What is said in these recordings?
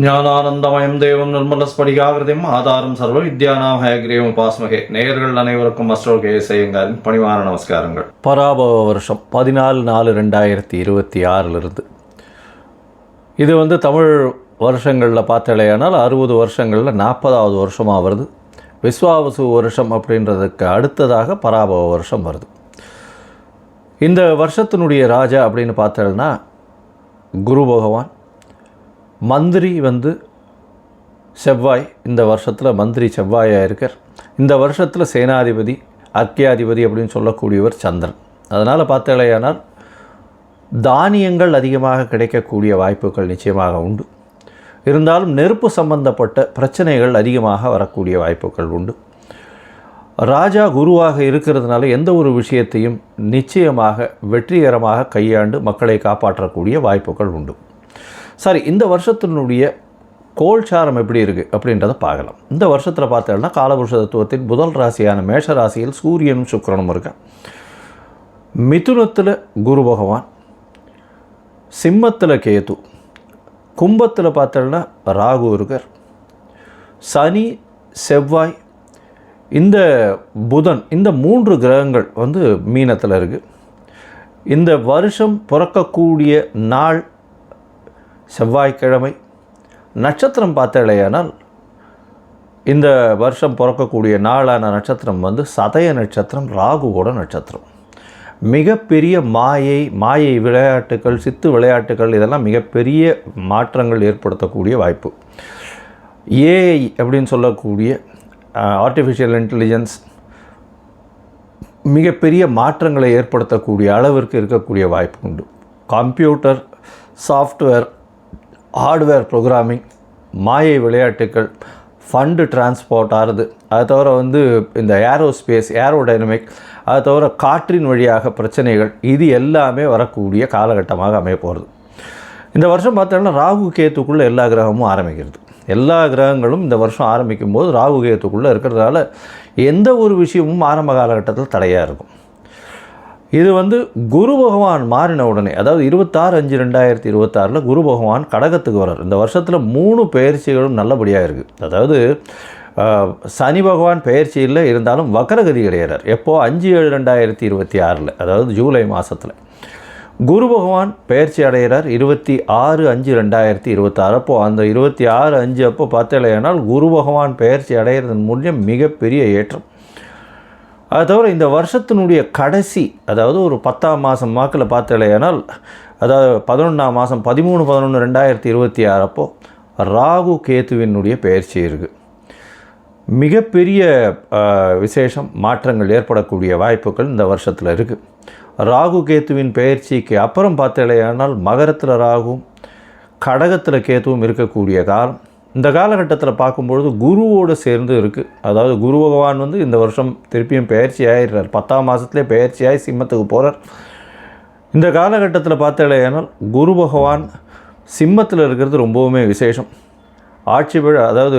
ஞானானந்தமயம் தேவம் நிர்மலஸ்படிகாகிருதியும் ஆதாரம் சர்வ வித்யானாம் ஹயக்ரீவம் உபாஸ்மகே. நேயர்கள் அனைவருக்கும் அஸ்ட்ரோகேசையங்காரின் பணிவான நமஸ்காரங்கள். பராபவ வருஷம் 14/4/2026 இது தமிழ் வருஷங்களில் பார்த்தாலேயானால் 60 வருஷங்களில் 40வது வருஷமாக வருது. விஸ்வாவசு வருஷம் அப்படின்றதுக்கு அடுத்ததாக பராபவ வருஷம் வருது. இந்த வருஷத்தினுடைய ராஜா அப்படின்னு பார்த்தோம்னா குரு பகவான். மந்திரி செவ்வாய். இந்த வருஷத்தில் மந்திரி செவ்வாயாக இருக்கார். இந்த வருஷத்தில் சேனாதிபதி அர்க்கியாதிபதி அப்படின்னு சொல்லக்கூடியவர் சந்திரன். அதனால் பார்த்தாலேயானால் தானியங்கள் அதிகமாக கிடைக்கக்கூடிய வாய்ப்புகள் நிச்சயமாக உண்டு. இருந்தாலும் நெருப்பு சம்பந்தப்பட்ட பிரச்சனைகள் அதிகமாக வரக்கூடிய வாய்ப்புகள் உண்டு. ராஜா குருவாக இருக்கிறதுனால எந்த ஒரு விஷயத்தையும் நிச்சயமாக வெற்றிகரமாக கையாண்டு மக்களை காப்பாற்றக்கூடிய வாய்ப்புகள் உண்டு. சரி, இந்த வருஷத்தினுடைய கோல்சாரம் எப்படி இருக்குது அப்படின்றத பார்க்கலாம். இந்த வருஷத்தில் பார்த்தோம்னா காலபுருஷ தத்துவத்தின் முதல் ராசியான மேஷ ராசியில் சூரியனும் சுக்கிரனும் இருக்கான். மிதுனத்தில் குரு பகவான், சிம்மத்தில் கேது, கும்பத்தில் பார்த்தோம்னா ராகு இருக்கார். சனி, செவ்வாய், இந்த புதன், இந்த 3 கிரகங்கள் மீனத்தில் இருக்குது. இந்த வருஷம் பிறக்கக்கூடிய நாள் செவ்வாய்க்கிழமை. நட்சத்திரம் பார்த்தாலேயானால் இந்த வருஷம் பிறக்கக்கூடிய நாளான நட்சத்திரம் சதய நட்சத்திரம், ராகுவோட நட்சத்திரம். மிகப்பெரிய மாயை விளையாட்டுகள், சித்து விளையாட்டுகள், இதெல்லாம் மிகப்பெரிய மாற்றங்கள் ஏற்படுத்தக்கூடிய வாய்ப்பு. ஏஐ அப்படின்னு சொல்லக்கூடிய ஆர்டிஃபிஷியல் இன்டெலிஜென்ஸ் மிகப்பெரிய மாற்றங்களை ஏற்படுத்தக்கூடிய அளவிற்கு இருக்கக்கூடிய வாய்ப்பு உண்டு. கம்ப்யூட்டர், சாஃப்ட்வேர், ஹார்ட்வேர் ப்ரோக்ராமிங், மாயை விளையாட்டுக்கள், ஃபண்டு டிரான்ஸ்போர்ட் ஆகுது. அதை தவிர இந்த ஏரோஸ்பேஸ், ஏரோடைனமிக், அதை தவிர காற்றின் வழியாக பிரச்சனைகள், இது எல்லாமே வரக்கூடிய காலகட்டமாக அமைய போகிறது. இந்த வருஷம் பார்த்தோம்னா ராகு கேத்துக்குள்ளே எல்லா கிரகமும் ஆரம்பிக்கிறது. எல்லா கிரகங்களும் இந்த வருஷம் ஆரம்பிக்கும் போது ராகு கேத்துக்குள்ளே இருக்கிறதால எந்த ஒரு விஷயமும் ஆரம்ப காலகட்டத்தில் தடையாக இருக்கும். இது குரு பகவான் மாறின உடனே, அதாவது 26/5/2026 குரு பகவான் கடகத்துக்கு வர்றார். இந்த வருஷத்தில் 3 பெயர்ச்சிகளும் நல்லபடியாக இருக்குது. அதாவது சனி பகவான் பெயர்ச்சியில் இருந்தாலும் வக்கரகதி கிடையாது. எப்போது 5/7/2026, அதாவது ஜூலை மாதத்தில் குரு பகவான் பெயர்ச்சி அடைகிறார். 26/5/2026 அப்போது அந்த 26/5 அப்போ பார்த்தலையானால் குரு பகவான் பெயர்ச்சி அடைகிறதன் மூலம் மிகப்பெரிய ஏற்றம். அது தவிர இந்த வருஷத்தினுடைய கடைசி, அதாவது ஒரு 10ஆம் மாதம் வாக்கில் பார்த்தாலேயானால், அதாவது 11ஆம் மாதம் 13/11/2026 அப்போது ராகு கேத்துவினுடைய பெயர்ச்சி இருக்குது. மிகப்பெரிய விசேஷம், மாற்றங்கள் ஏற்படக்கூடிய வாய்ப்புகள் இந்த வருஷத்தில் இருக்குது. ராகு கேத்துவின் பெயர்ச்சிக்கு அப்புறம் பார்த்தாலேயானால் மகரத்தில் ராகுவும் கடகத்தில் கேத்துவும் இருக்கக்கூடிய காலம். இந்த காலகட்டத்தில் பார்க்கும்பொழுது குருவோடு சேர்ந்து இருக்குது. அதாவது குரு பகவான் இந்த வருஷம் திருப்பியும் பெயர்ச்சி ஆகிடுறார். 10ஆம் மாதத்துலேயே பெயர்ச்சியாகி சிம்மத்துக்கு போகிறார். இந்த காலகட்டத்தில் பார்த்தாலேயானால் குரு பகவான் சிம்மத்தில் இருக்கிறது ரொம்பவுமே விசேஷம். ஆட்சி விழா, அதாவது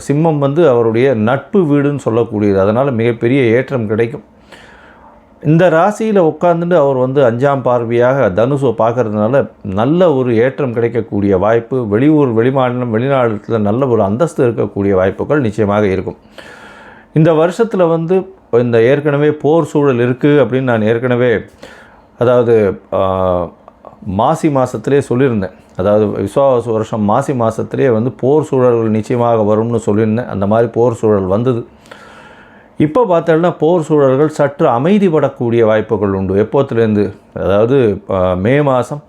சிம்மம் அவருடைய நட்பு வீடுன்னு சொல்லக்கூடியது. அதனால் மிகப்பெரிய ஏற்றம் கிடைக்கும். இந்த ராசியில் உட்காந்துட்டு அவர் 5ஆம் பார்வையாக தனுசை பார்க்கறதுனால நல்ல ஒரு ஏற்றம் கிடைக்கக்கூடிய வாய்ப்பு. வெளியூர், வெளிமாநிலம், வெளிநாட்டில் நல்ல ஒரு அந்தஸ்து இருக்கக்கூடிய வாய்ப்புகள் நிச்சயமாக இருக்கும். இந்த வருஷத்தில் இந்த ஏற்கனவே போர் சூழல் இருக்குது அப்படின்னு நான் ஏற்கனவே, அதாவது மாசி மாதத்திலே சொல்லியிருந்தேன். அதாவது விஸ்வாவசு வருஷம் மாசி மாதத்திலே போர் சூழல்கள் நிச்சயமாக வரும்னு சொல்லியிருந்தேன். அந்த மாதிரி போர் சூழல் வந்தது. இப்போ பார்த்தோம்னா போர் சூழல்கள் சற்று அமைதிப்படக்கூடிய வாய்ப்புகள் உண்டு. எப்போத்துலேருந்து, அதாவது மே மாதம்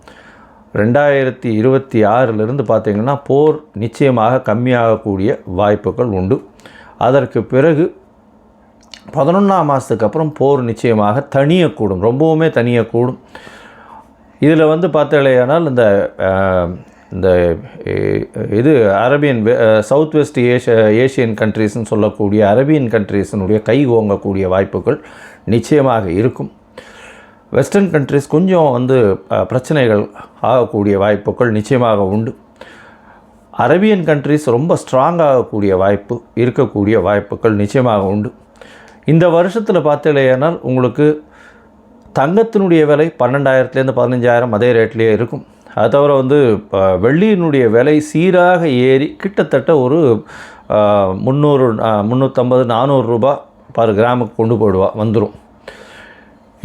2026 பார்த்திங்கன்னா போர் நிச்சயமாக கம்மியாகக்கூடிய வாய்ப்புகள் உண்டு. அதற்கு பிறகு 11ஆம் மாதத்துக்கு அப்புறம் போர் நிச்சயமாக தணியக்கூடும், ரொம்பவுமே தணியக்கூடும். இதில் பார்த்தாலேயானால் இந்த இது அரேபியன், சவுத் வெஸ்ட் ஏஷியன் கண்ட்ரீஸ்ன்னு சொல்லக்கூடிய அரேபியன் கண்ட்ரீஸினுடைய கை ஓங்கக்கூடிய வாய்ப்புகள் நிச்சயமாக இருக்கும். வெஸ்டர்ன் கண்ட்ரீஸ் கொஞ்சம் பிரச்சனைகள் ஆகக்கூடிய வாய்ப்புகள் நிச்சயமாக உண்டு. அரேபியன் கண்ட்ரீஸ் ரொம்ப ஸ்ட்ராங்காகக்கூடிய வாய்ப்பு இருக்கக்கூடிய வாய்ப்புகள் நிச்சயமாக உண்டு. இந்த வருஷத்தில் பார்த்தாலேயானால் உங்களுக்கு தங்கத்தினுடைய விலை 12,000 15,000 அதே ரேட்லேயே இருக்கும். அது தவிர வந்து வெள்ளியினுடைய விலை சீராக ஏறி கிட்டத்தட்ட ஒரு 300 350 400 ரூபா பர் கிராமுக்கு கொண்டு போயிடுவா வந்துடும்.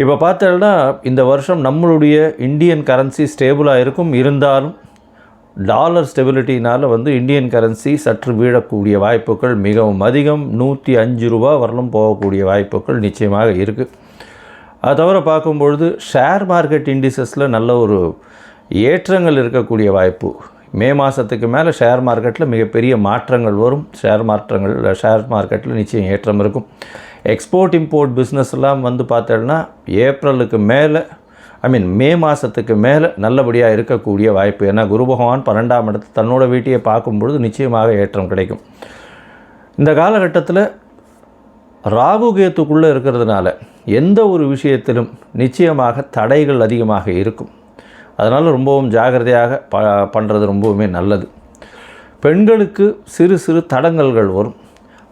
இப்போ பார்த்தோம்னா இந்த வருஷம் நம்மளுடைய இந்தியன் கரன்சி ஸ்டேபிளாக இருக்கும். இருந்தாலும் டாலர் ஸ்டெபிலிட்டினால் வந்து இந்தியன் கரன்சி சற்று வீழக்கூடிய வாய்ப்புகள் மிகவும் அதிகம். 105 ரூபா வரலும் போகக்கூடிய வாய்ப்புகள் நிச்சயமாக இருக்குது. அது தவிர பார்க்கும்பொழுது ஷேர் மார்க்கெட் இண்டிசஸில் நல்ல ஒரு ஏற்றங்கள் இருக்கக்கூடிய வாய்ப்பு. மே மாதத்துக்கு மேலே ஷேர் மார்க்கெட்டில் மிகப்பெரிய மாற்றங்கள் வரும். ஷேர் மார்க்கெட்டில் நிச்சயம் ஏற்றம் இருக்கும். எக்ஸ்போர்ட் இம்போர்ட் பிஸ்னஸ்லாம் வந்து பார்த்தோன்னா ஏப்ரலுக்கு மேலே மே மாதத்துக்கு மேலே நல்லபடியாக இருக்கக்கூடிய வாய்ப்பு. ஏன்னா குரு பகவான் 12ஆம் இடத்து தன்னோட வீட்டையை பார்க்கும்பொழுது நிச்சயமாக ஏற்றம் கிடைக்கும். இந்த காலகட்டத்தில் ராகு கேத்துக்குள்ளே இருக்கிறதுனால எந்த ஒரு விஷயத்திலும் நிச்சயமாக தடைகள் அதிகமாக இருக்கும். அதனால் ரொம்பவும் ஜாகிரதையாக பண்ணுறது ரொம்பவுமே நல்லது. பெண்களுக்கு சிறு சிறு தடங்கல்கள் வரும்.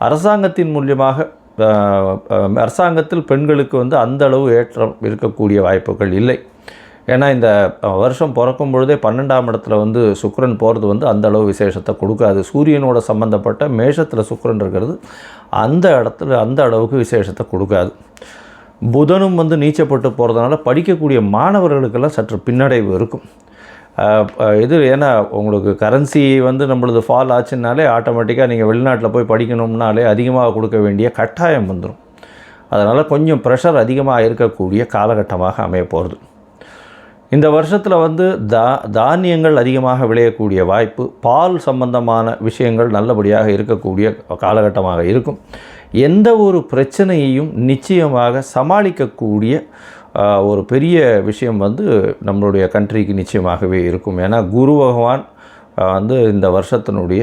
அரசாங்கத்தின் மூலியமாக அரசாங்கத்தில் பெண்களுக்கு வந்து அந்த அளவு ஏற்றம் இருக்கக்கூடிய வாய்ப்புகள் இல்லை. ஏன்னா இந்த வருஷம் பிறக்கும் பொழுதே 12ஆம் இடத்துல வந்து சுக்கிரன் போகிறது வந்து அந்த அளவு விசேஷத்தை கொடுக்காது. சூரியனோட சம்பந்தப்பட்ட மேஷத்தில் சுக்கிரன் இருக்கிறது அந்த இடத்துல அந்த அளவுக்கு விசேஷத்தை கொடுக்காது. புதனும் வந்து நீச்சப்பட்டு போகிறதுனால படிக்கக்கூடிய மாணவர்களுக்கெல்லாம் சற்று பின்னடைவு இருக்கும். ஏன்னா உங்களுக்கு கரன்சி வந்து நம்மளது ஃபால் ஆச்சுன்னாலே ஆட்டோமேட்டிக்காக நீங்கள் வெளிநாட்டில் போய் படிக்கணும்னாலே அதிகமாக கொடுக்க வேண்டிய கட்டாயம் வந்துடும். அதனால் கொஞ்சம் ப்ரெஷர் அதிகமாக இருக்கக்கூடிய காலகட்டமாக அமைய போகிறது. இந்த வருஷத்தில் வந்து தானியங்கள் அதிகமாக விளையக்கூடிய வாய்ப்பு, பால் சம்பந்தமான விஷயங்கள் நல்லபடியாக இருக்கக்கூடிய காலகட்டமாக இருக்கும். எந்த ஒரு பிரச்சனையையும் நிச்சயமாக சமாளிக்கக்கூடிய ஒரு பெரிய விஷயம் வந்து நம்மளுடைய கண்ட்ரிக்கு நிச்சயமாகவே இருக்கும். ஏன்னா குரு பகவான் வந்து இந்த வருஷத்தினுடைய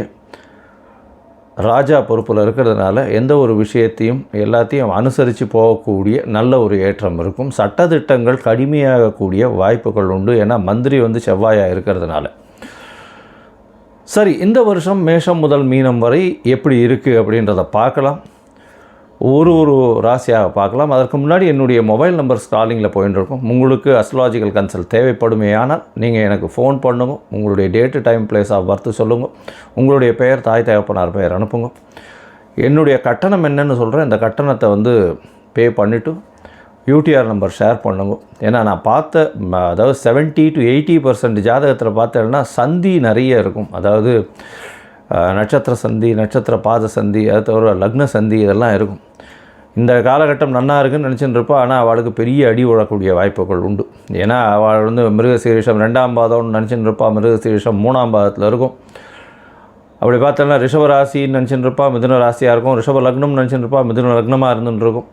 ராஜா பொறுப்பில் இருக்கிறதுனால எந்த ஒரு விஷயத்தையும் எல்லாத்தையும் அனுசரித்து போகக்கூடிய நல்ல ஒரு ஏற்றம் இருக்கும். சட்டத்திட்டங்கள் கடுமையாகக்கூடிய வாய்ப்புகள் உண்டு. ஏன்னா மந்திரி வந்து செவ்வாயாக இருக்கிறதுனால. சரி, இந்த வருஷம் மேஷம் முதல் மீனம் வரை எப்படி இருக்குது அப்படின்றத பார்க்கலாம். ஒரு ராசியாக பார்க்கலாம். அதற்கு முன்னாடி என்னுடைய மொபைல் நம்பர் ஸ்க்ராலிங்கில் போயின்னு இருக்கும். உங்களுக்கு அஸ்ட்ராலஜிக்கல் கன்சல்ட் தேவைப்படுமேயானால் நீங்கள் எனக்கு ஃபோன் பண்ணுங்க. உங்களுடைய date time place of birth சொல்லுங்கள். உங்களுடைய பெயர் தாய் தகப்பனார் பெயர் அனுப்புங்க. என்னுடைய கட்டணம் என்னன்னு சொல்கிறேன். இந்த கட்டணத்தை வந்து பே பண்ணிவிட்டு யூடிஆர் நம்பர் ஷேர் பண்ணுங்க. ஏன்னா நான் பார்த்த அதாவது 70 to 80% ஜாதகத்தில் பார்த்தேன்னா சந்தி நிறைய இருக்கும். அதாவது நட்சத்திர சந்தி, நட்சத்திர பாத சந்தி, அது தவிர லக்ன சந்தி இதெல்லாம் இருக்கும். இந்த காலகட்டம் நன்னா இருக்குன்னு நினச்சின்னு இருப்பா. ஆனால் அவளுக்கு பெரிய அடி விழக்கூடிய வாய்ப்புகள் உண்டு. ஏன்னா அவள் வந்து மிருகசீரிஷம் 2ஆம் பாதம்னு நினச்சின்னு இருப்பா. மிருகசீரிஷம் 3ஆம் பாதத்தில் இருக்கும். அப்படி பார்த்தோன்னா ரிஷப ராசின்னு நினச்சின்னு இருப்பா, மிதுன ராசியாக இருக்கும். ரிஷப லக்னம்னு நினச்சின்னு இருப்பா, மிதுன லக்னமாக இருந்துன்னு இருக்கும்.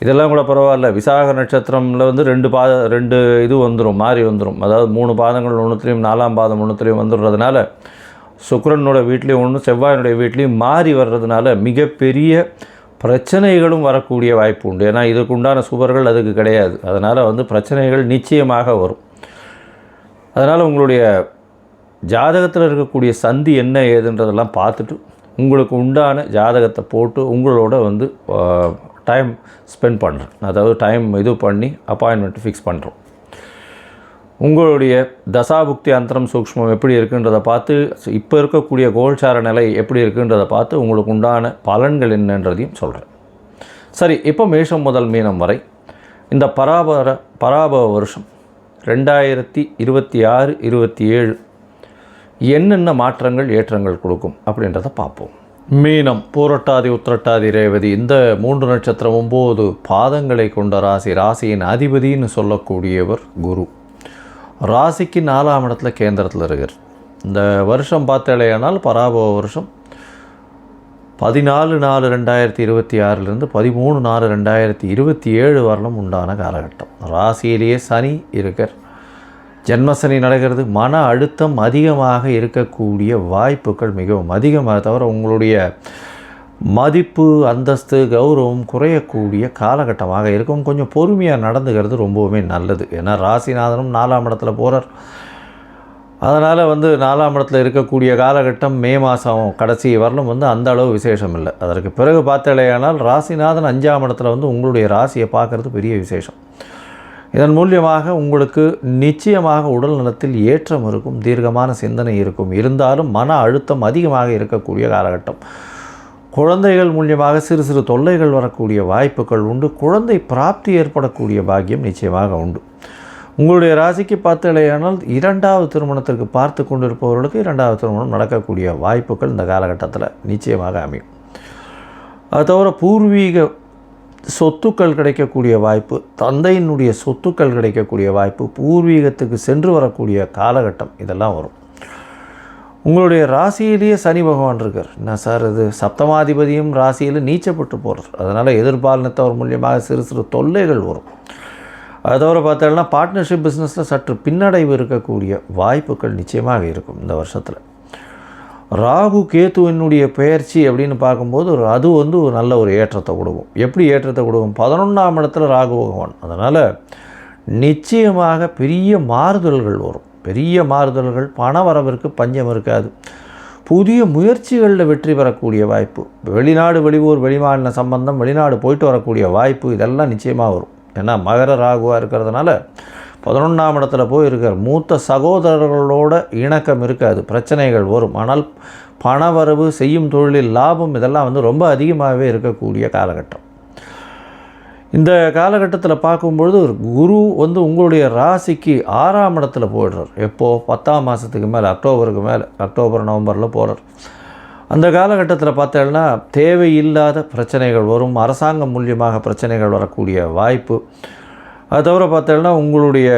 இதெல்லாம் கூட பரவாயில்ல. விசாக நட்சத்திரமில் வந்து 2 இது வந்துடும், மாறி வந்துடும். அதாவது 3 பாதங்கள் ஒன்றுத்துலேயும் 4ஆம் பாதம் ஒன்றுத்துலேயும் வந்துடுறதுனால சுக்கிரனோட வீட்லேயும் ஒன்று செவ்வாயினுடைய வீட்லேயும் மாறி வர்றதுனால மிகப்பெரிய பிரச்சனைகளும் வரக்கூடிய வாய்ப்பு உண்டு. ஏன்னா இதுக்கு உண்டான சுவர்கள் அதுக்கு கிடையாது. அதனால் வந்து பிரச்சனைகள் நிச்சயமாக வரும். அதனால் உங்களுடைய ஜாதகத்தில் இருக்கக்கூடிய சந்தி என்ன ஏதுன்றதெல்லாம் பார்த்துட்டு உங்களுக்கு உண்டான ஜாதகத்தை போட்டு உங்களோட வந்து டைம் ஸ்பெண்ட் பண்ணுறேன். அதாவது டைம் இது பண்ணி அப்பாயின்மெண்ட் ஃபிக்ஸ் பண்ணுறோம். உங்களுடைய தசாபுக்தி அந்தரம் சூக்ஷ்மம் எப்படி இருக்குன்றதை பார்த்து, இப்போ இருக்கக்கூடிய கோல்சார நிலை எப்படி இருக்குன்றதை பார்த்து உங்களுக்கு உண்டான பலன்கள் என்னன்றதையும் சொல்கிறேன். சரி, இப்போ மேஷம் முதல் மீனம் வரை இந்த பராபவ வருஷம் 2026-27 என்னென்ன மாற்றங்கள் ஏற்றங்கள் கொடுக்கும் அப்படின்றத பார்ப்போம். மீனம், பூரட்டாதி, உத்திரட்டாதி, ரேவதி இந்த 3 நட்சத்திரம் 9 பாதங்களை கொண்ட ராசி. ராசியின் அதிபதினு சொல்லக்கூடியவர் குரு. ராசிக்கு 4ஆம் இடத்துல கேந்திரத்தில் இருக்கிறார். இந்த வருஷம் பார்த்தாலேயானால் பராபவ வருஷம் 14/4/2026 13/4/2027 வரலும் உண்டான காலகட்டம். ராசியிலேயே சனி இருக்கார். ஜென்மசனி நடக்கிறது. மன அழுத்தம் அதிகமாக இருக்கக்கூடிய வாய்ப்புகள் மிகவும் அதிகமாக. தவிர உங்களுடைய மதிப்பு, அந்தஸ்து, கௌரவம் குறையக்கூடிய காலகட்டமாக இருக்கும். கொஞ்சம் பொறுமையாக நடந்துக்கிறது ரொம்பவுமே நல்லது. ஏன்னா ராசிநாதனும் 4ஆம் இடத்துல போகிறார். அதனால் வந்து 4ஆம் இடத்துல இருக்கக்கூடிய காலகட்டம் மே மாதம் கடைசி வரலும் வந்து அந்த அளவு விசேஷம் இல்லை. அதற்கு பிறகு பார்த்தாலேயானால் ராசிநாதன் 5ஆம் இடத்துல வந்து உங்களுடைய ராசியை பார்க்குறது பெரிய விசேஷம். இதன் மூலியமாக உங்களுக்கு நிச்சயமாக உடல் நலத்தில் ஏற்றம் இருக்கும், தீர்க்கமான சிந்தனை இருக்கும். இருந்தாலும் மன அழுத்தம் அதிகமாக இருக்கக்கூடிய காலகட்டம். குழந்தைகள் மூலியமாக சிறு சிறு தொல்லைகள் வரக்கூடிய வாய்ப்புகள் உண்டு. குழந்தை பிராப்தி ஏற்படக்கூடிய பாக்கியம் நிச்சயமாக உண்டு. உங்களுடைய ராசிக்கு பார்த்தலையானால் 2வது திருமணத்திற்கு பார்த்து கொண்டிருப்பவர்களுக்கு 2வது திருமணம் நடக்கக்கூடிய வாய்ப்புகள் இந்த காலகட்டத்தில் நிச்சயமாக அமையும். அது தவிர பூர்வீக சொத்துக்கள் கிடைக்கக்கூடிய வாய்ப்பு, தந்தையினுடைய சொத்துக்கள் கிடைக்கக்கூடிய வாய்ப்பு, பூர்வீகத்துக்கு சென்று வரக்கூடிய காலகட்டம் இதெல்லாம் வரும். உங்களுடைய ராசியிலேயே சனி பகவான் இருக்கார். என்ன சார் இது, சப்தமாதிபதியும் ராசியில் நீச்சப்பட்டு போகிறார். அதனால் எதிர்பாலினத்தவர் மூலியமாக சிறு சிறு தொல்லைகள் வரும். அது தவிர பார்த்தோம்னா பார்ட்னர்ஷிப் பிஸ்னஸில் சற்று பின்னடைவு இருக்கக்கூடிய வாய்ப்புகள் நிச்சயமாக இருக்கும் இந்த வருஷத்தில். ராகு கேத்துவினுடைய பெயர்ச்சி அப்படின்னு பார்க்கும்போது அது ஒரு நல்ல ஒரு ஏற்றத்தை கொடுக்கும். எப்படி ஏற்றத்தை கொடுக்கும்? 11ஆம் இடத்துல ராகு பகவான். அதனால் நிச்சயமாக பெரிய மாறுதல்கள் வரும். பெரிய மாறுதல்கள், பண வரவிற்கு பஞ்சம் இருக்காது. புதிய முயற்சிகளில் வெற்றி பெறக்கூடிய வாய்ப்பு, வெளிநாடு வெளியூர் வெளிமாநில சம்பந்தம், வெளிநாடு போயிட்டு வரக்கூடிய வாய்ப்பு இதெல்லாம் நிச்சயமாக வரும். ஏன்னா மகர ராகுவாக இருக்கிறதுனால 11ஆம் இடத்துல போய் இருக்கிற மூத்த சகோதரர்களோட இணக்கம் இருக்காது, பிரச்சனைகள் வரும். ஆனால் பணவரவு, செய்யும் தொழிலில் லாபம் இதெல்லாம் ரொம்ப அதிகமாகவே இருக்கக்கூடிய காலகட்டம். இந்த காலகட்டத்தில் பார்க்கும்பொழுது குரு உங்களுடைய ராசிக்கு 6ஆம் இடத்துல போயிடுறார். எப்போது? 10ஆம் மாதத்துக்கு மேலே, அக்டோபருக்கு மேலே, அக்டோபர் நவம்பரில் போகிறார். அந்த காலகட்டத்தில் பார்த்தோம்னா தேவையில்லாத பிரச்சனைகள் வரும். அரசாங்கம் மூலியமாக பிரச்சனைகள் வரக்கூடிய வாய்ப்பு. அது தவிர பார்த்தோம்னா உங்களுடைய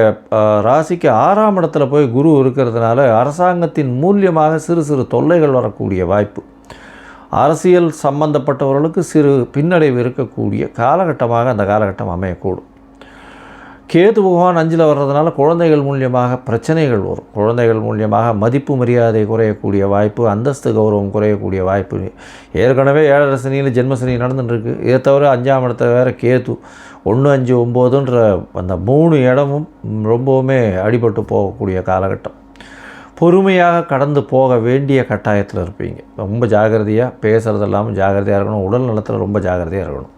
ராசிக்கு 6ஆம் இடத்துல போய் குரு இருக்கிறதுனால அரசாங்கத்தின் மூலியமாக சிறு சிறு தொல்லைகள் வரக்கூடிய வாய்ப்பு. அரசியல் சம்பந்தப்பட்டவர்களுக்கு சிறு பின்னடைவு இருக்கக்கூடிய காலகட்டமாக அந்த காலகட்டம் அமையக்கூடும். கேது பகவான் 5ல் வர்றதுனால குழந்தைகள் மூலியமாக பிரச்சனைகள் வரும். குழந்தைகள் மூலியமாக மதிப்பு மரியாதை குறையக்கூடிய வாய்ப்பு, அந்தஸ்து கௌரவம் குறையக்கூடிய வாய்ப்பு. ஏற்கனவே 7.5 சனியில் ஜென்மசனி நடந்துட்டுருக்கு. இதை தவிர 5ஆம் இடத்துல வேறு கேது 1, 5, 9ன்ற அந்த 3 இடமும் ரொம்பவுமே அடிபட்டு போகக்கூடிய காலகட்டம். பொறுமையாக கடந்து போக வேண்டிய கட்டாயத்தில் இருப்பீங்க. ரொம்ப ஜாகிரதையாக பேசுகிறது இல்லாமல் ஜாகிரதையாக இருக்கணும். உடல் நலத்தில் ரொம்ப ஜாகிரதையாக இருக்கணும்.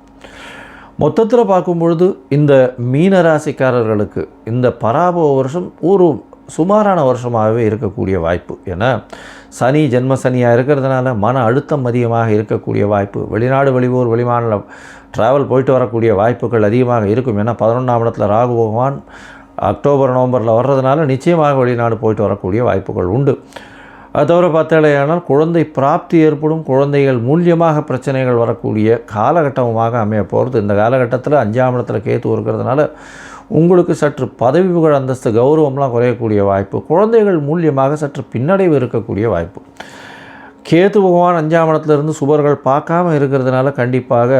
மொத்தத்தில் பார்க்கும்பொழுது இந்த மீனராசிக்காரர்களுக்கு இந்த பராபவ வருஷம் ஒரு சுமாரான வருஷமாகவே இருக்கக்கூடிய வாய்ப்பு. ஏன்னா சனி ஜென்ம சனியாக இருக்கிறதுனால மன அழுத்தம் அதிகமாக இருக்கக்கூடிய வாய்ப்பு. வெளிநாடு வெளியூர் வெளிமாநில ட்ராவல் போயிட்டு வரக்கூடிய வாய்ப்புகள் அதிகமாக இருக்கும். ஏன்னா 11ஆம் இடத்துல ராகு பகவான் அக்டோபர் நவம்பரில் வர்றதுனால நிச்சயமாக வெளிநாடு போயிட்டு வரக்கூடிய வாய்ப்புகள் உண்டு. அது தவிர பார்த்தாலேயானால் குழந்தை பிராப்தி ஏற்படும். குழந்தைகள் மூலியமாக பிரச்சனைகள் வரக்கூடிய காலகட்டமாக அமைய போகிறது. இந்த காலகட்டத்தில் 5ஆம் இடத்துல கேத்து இருக்கிறதுனால உங்களுக்கு சற்று பதவி புகழ், அந்தஸ்து, கௌரவம்லாம் குறையக்கூடிய வாய்ப்பு. குழந்தைகள் மூலியமாக சற்று பின்னடைவு இருக்கக்கூடிய வாய்ப்பு. கேத்து பகவான் 5ஆம் இடத்துலேருந்து சுபர்கள் பார்க்காம இருக்கிறதுனால கண்டிப்பாக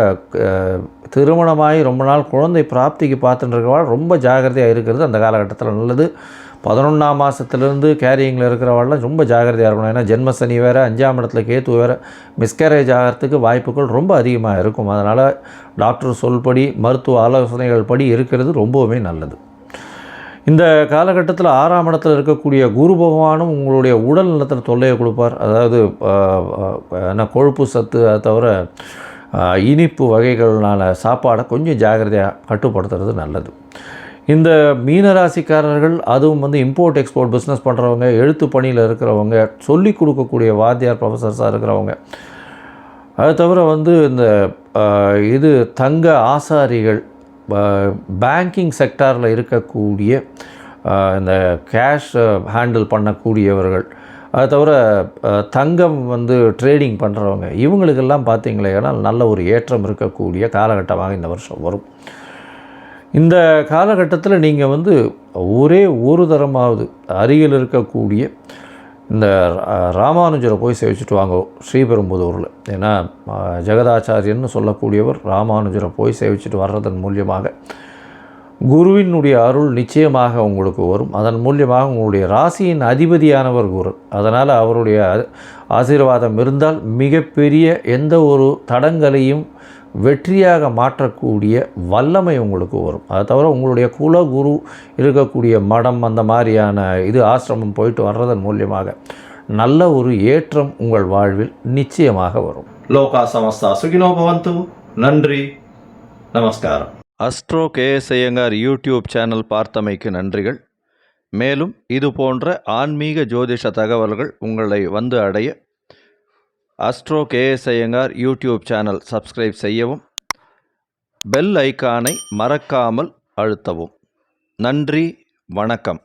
திருமணமாகி ரொம்ப நாள் குழந்தை பிராப்திக்கு பார்த்துட்டு இருக்கவாள் ரொம்ப ஜாகிரதையாக இருக்கிறது அந்த காலகட்டத்தில் நல்லது. 11ஆம் மாதத்துலேருந்து கேரியிங்கில் இருக்கிறவாள்லாம் ரொம்ப ஜாகிரதையாக இருக்கணும். ஏன்னா ஜென்மசனி வேறு, 5ஆம் இடத்துல கேத்து வேறு, மிஸ்கேரேஜ் ஆகிறதுக்கு வாய்ப்புகள் ரொம்ப அதிகமாக இருக்கும். அதனால் டாக்டர் சொல்படி, மருத்துவ ஆலோசனைகள் படி இருக்கிறது ரொம்பவுமே நல்லது. இந்த காலகட்டத்தில் 6ஆம் இடத்துல இருக்கக்கூடிய குரு பகவானும் உங்களுடைய உடல் நலத்தில் தொல்லையை கொடுப்பார். அதாவது கொழுப்பு சத்து, அதை தவிர இனிப்பு வகைகளான சாப்பாடை கொஞ்சம் ஜாகிரதையாக கட்டுப்படுத்துறது நல்லது. இந்த மீனராசிக்காரர்கள் அதுவும் இம்போர்ட் எக்ஸ்போர்ட் பிஸ்னஸ் பண்ணுறவங்க, எழுத்து பணியில் இருக்கிறவங்க, சொல்லிக் கொடுக்கக்கூடிய வாத்தியார் ப்ரொஃபஸர்ஸாக இருக்கிறவங்க, அது தவிர இந்த தங்க ஆசாரிகள், பேங்கிங் செக்டாரில் இருக்கக்கூடிய இந்த கேஷ் ஹேண்டில் பண்ணக்கூடியவர்கள், அது தவிர தங்கம் ட்ரேடிங் பண்ணுறவங்க, இவங்களுக்கெல்லாம் பார்த்தீங்களேன்னா நல்ல ஒரு ஏற்றம் இருக்கக்கூடிய காலகட்டமாக இந்த வருஷம் வரும். இந்த காலகட்டத்தில் நீங்கள் ஒரே ஒரு தரமாவது அருகில் இருக்கக்கூடிய இந்த ராமானுஜரை போய் சேவிச்சுட்டு வாங்க ஸ்ரீபெரும்புதூரில். ஏன்னா ஜெகதாச்சாரியன்னு சொல்லக்கூடியவர் ராமானுஜரை போய் சேவிச்சுட்டு வர்றதன் மூலியமாக குருவினுடைய அருள் நிச்சயமாக உங்களுக்கு வரும். அதன் மூலியமாக உங்களுடைய ராசியின் அதிபதியானவர் குரு. அதனால் அவருடைய ஆசீர்வாதம் இருந்தால் மிகப்பெரிய எந்த ஒரு தடங்களையும் வெற்றியாக மாற்றக்கூடிய வல்லமை உங்களுக்கு வரும். அதை தவிர உங்களுடைய குலகுரு இருக்கக்கூடிய மடம், அந்த மாதிரியான ஆசிரமம் போயிட்டு வர்றதன் மூலியமாக நல்ல ஒரு ஏற்றம் உங்கள் வாழ்வில் நிச்சயமாக வரும். லோகா சமஸ்தா சுகினோ பவந்து. நன்றி, நமஸ்காரம். Astro KS Iyengar YouTube channel பார்த்தமைக்கு நன்றிகள். மேலும் இது போன்ற ஆன்மீக ஜோதிஷ தகவல்கள் உங்களை வந்து அடைய astro KS Iyengar YouTube channel subscribe செய்யவும், பெல் ஐக்கானை மறக்காமல் அழுத்தவும். நன்றி, வணக்கம்.